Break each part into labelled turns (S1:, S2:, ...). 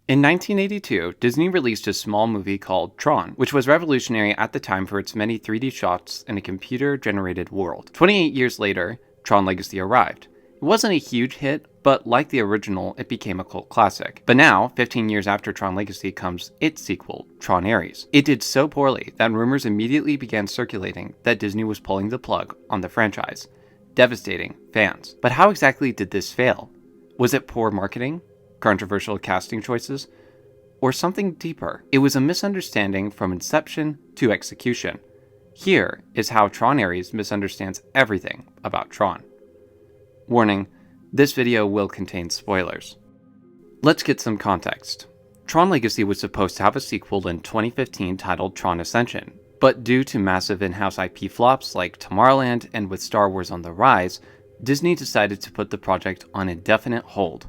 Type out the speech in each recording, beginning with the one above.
S1: In 1982, Disney released a small movie called Tron, which was revolutionary at the time for its many 3D shots in a computer-generated world. 28 years later, Tron Legacy arrived. It wasn't a huge hit, but like the original, it became a cult classic. But now, 15 years after Tron Legacy, comes its sequel, Tron Ares. It did so poorly that rumors immediately began circulating that Disney was pulling the plug on the franchise, devastating fans. But how exactly did this fail? Was it poor marketing? Controversial casting choices? Or something deeper? It was a misunderstanding from inception to execution. Here is how Tron Ares misunderstands everything about Tron. Warning, this video will contain spoilers. Let's get some context. Tron Legacy was supposed to have a sequel in 2015 titled Tron Ascension, but due to massive in-house IP flops like Tomorrowland and with Star Wars on the rise, Disney decided to put the project on indefinite hold.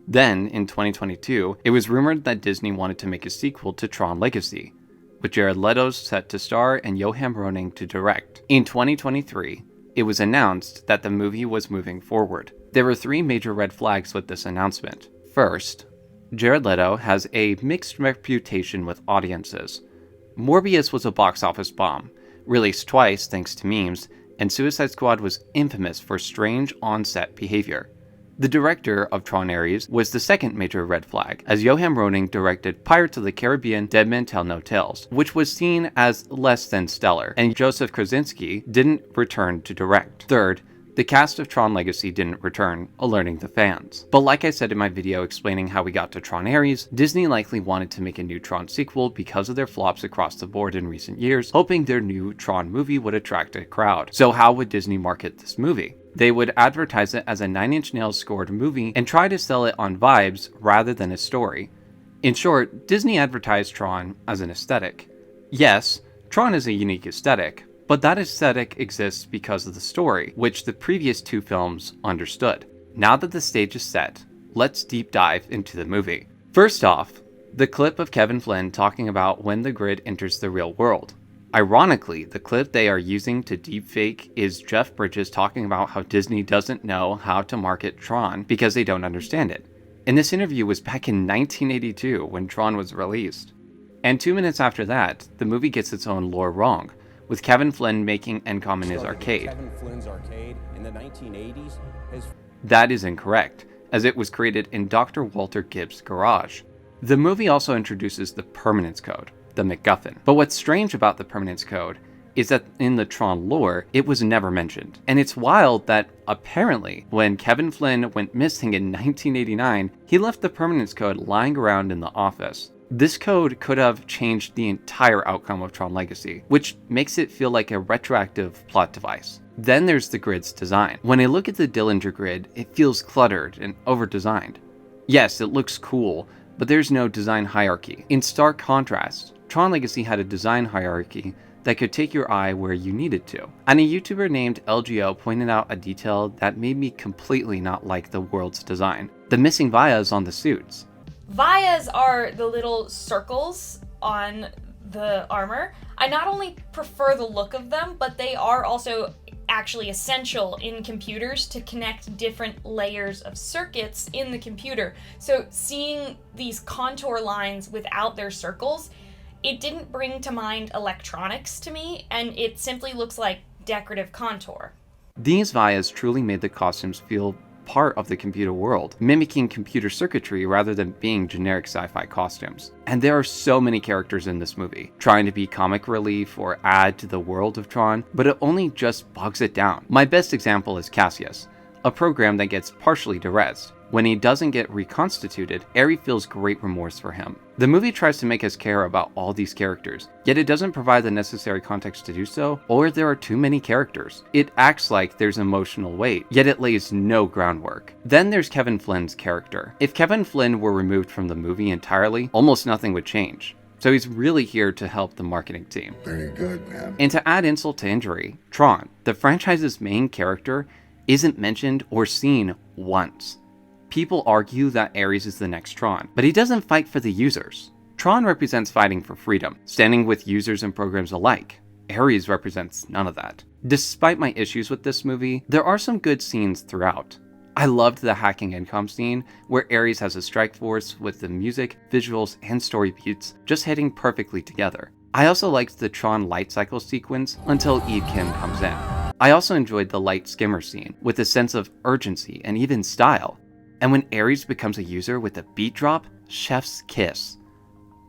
S1: Then, in 2022, it was rumored that Disney wanted to make a sequel to Tron Legacy, with Jared Leto set to star and Johan Roning to direct. In 2023, it was announced that the movie was moving forward. There were three major red flags with this announcement. First, Jared Leto has a mixed reputation with audiences. Morbius was a box office bomb, released twice thanks to memes, and Suicide Squad was infamous for strange on-set behavior. The director of Tron Ares was the second major red flag, as Johan Roning directed Pirates of the Caribbean: Dead Men Tell No Tales, which was seen as less than stellar, and Joseph Krasinski didn't return to direct. Third, the cast of Tron Legacy didn't return, alerting the fans. But like I said in my video explaining how we got to Tron Ares, Disney likely wanted to make a new Tron sequel because of their flops across the board in recent years, hoping their new Tron movie would attract a crowd. So how would Disney market this movie? They would advertise it as a Nine Inch Nails scored movie and try to sell it on vibes rather than a story. In short, Disney advertised Tron as an aesthetic. Yes, Tron is a unique aesthetic, but that aesthetic exists because of the story, which the previous two films understood. Now that the stage is set, let's deep dive into the movie. First off, the clip of Kevin Flynn talking about when the grid enters the real world. Ironically, the clip they are using to deepfake is Jeff Bridges talking about how Disney doesn't know how to market Tron because they don't understand it. And this interview was back in 1982 when Tron was released. And 2 minutes after that, the movie gets its own lore wrong, with Kevin Flynn making Encom in his arcade.
S2: Kevin Flynn's arcade in the 1980s is...
S1: That is incorrect, as it was created in Dr. Walter Gibbs' garage. The movie also introduces the Permanence Code, the MacGuffin. But what's strange about the Permanence Code is that in the Tron lore, it was never mentioned. And it's wild that, apparently, when Kevin Flynn went missing in 1989, he left the Permanence Code lying around in the office. This code could have changed the entire outcome of Tron Legacy, which makes it feel like a retroactive plot device. Then there's the grid's design. When I look at the Dillinger grid, it feels cluttered and over-designed. Yes, it looks cool, but there's no design hierarchy. In stark contrast, Tron Legacy had a design hierarchy that could take your eye where you needed to. And a YouTuber named LGO pointed out a detail that made me completely not like the world's design. The missing vias on the suits.
S3: Vias are the little circles on the armor. I not only prefer the look of them, but they are also actually essential in computers to connect different layers of circuits in the computer. So seeing these contour lines without their circles, it didn't bring to mind electronics to me, and it simply looks like decorative contour.
S1: These vias truly made the costumes feel part of the computer world, mimicking computer circuitry rather than being generic sci-fi costumes. And there are so many characters in this movie, trying to be comic relief or add to the world of Tron, but it only just bogs it down. My best example is Cassius, a program that gets partially derezzed. When he doesn't get reconstituted, Eri feels great remorse for him. The movie tries to make us care about all these characters, yet it doesn't provide the necessary context to do so, or there are too many characters. It acts like there's emotional weight, yet it lays no groundwork. Then there's Kevin Flynn's character. If Kevin Flynn were removed from the movie entirely, almost nothing would change. So he's really here to help the marketing team.
S4: Very good, man.
S1: And to add insult to injury, Tron, the franchise's main character, isn't mentioned or seen once. People argue that Ares is the next Tron, but he doesn't fight for the users. Tron represents fighting for freedom, standing with users and programs alike. Ares represents none of that. Despite my issues with this movie, there are some good scenes throughout. I loved the hacking income scene, where Ares has a strike force with the music, visuals, and story beats just hitting perfectly together. I also liked the Tron light cycle sequence until Eve Kim comes in. I also enjoyed the light skimmer scene, with a sense of urgency and even style. And when Ares becomes a user with a beat drop, chef's kiss.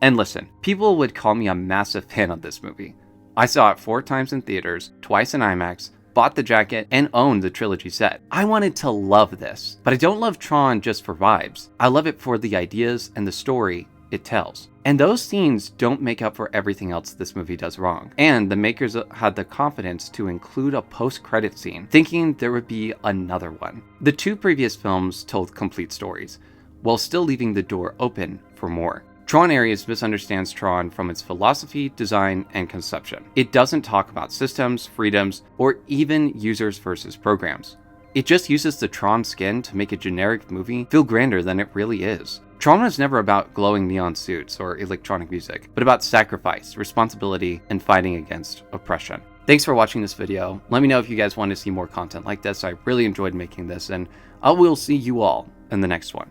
S1: And listen, people would call me a massive fan of this movie. I saw it 4 times in theaters, twice in IMAX, bought the jacket, and owned the trilogy set. I wanted to love this, but I don't love Tron just for vibes. I love it for the ideas and the story it tells. And those scenes don't make up for everything else this movie does wrong. And the makers had the confidence to include a post-credit scene, thinking there would be another one. The 2 previous films told complete stories, while still leaving the door open for more. Tron Ares misunderstands Tron from its philosophy, design, and conception. It doesn't talk about systems, freedoms, or even users versus programs. It just uses the Tron skin to make a generic movie feel grander than it really is. Tron was never about glowing neon suits or electronic music, but about sacrifice, responsibility, and fighting against oppression. Thanks for watching this video. Let me know if you guys want to see more content like this. I really enjoyed making this, and I will see you all in the next one.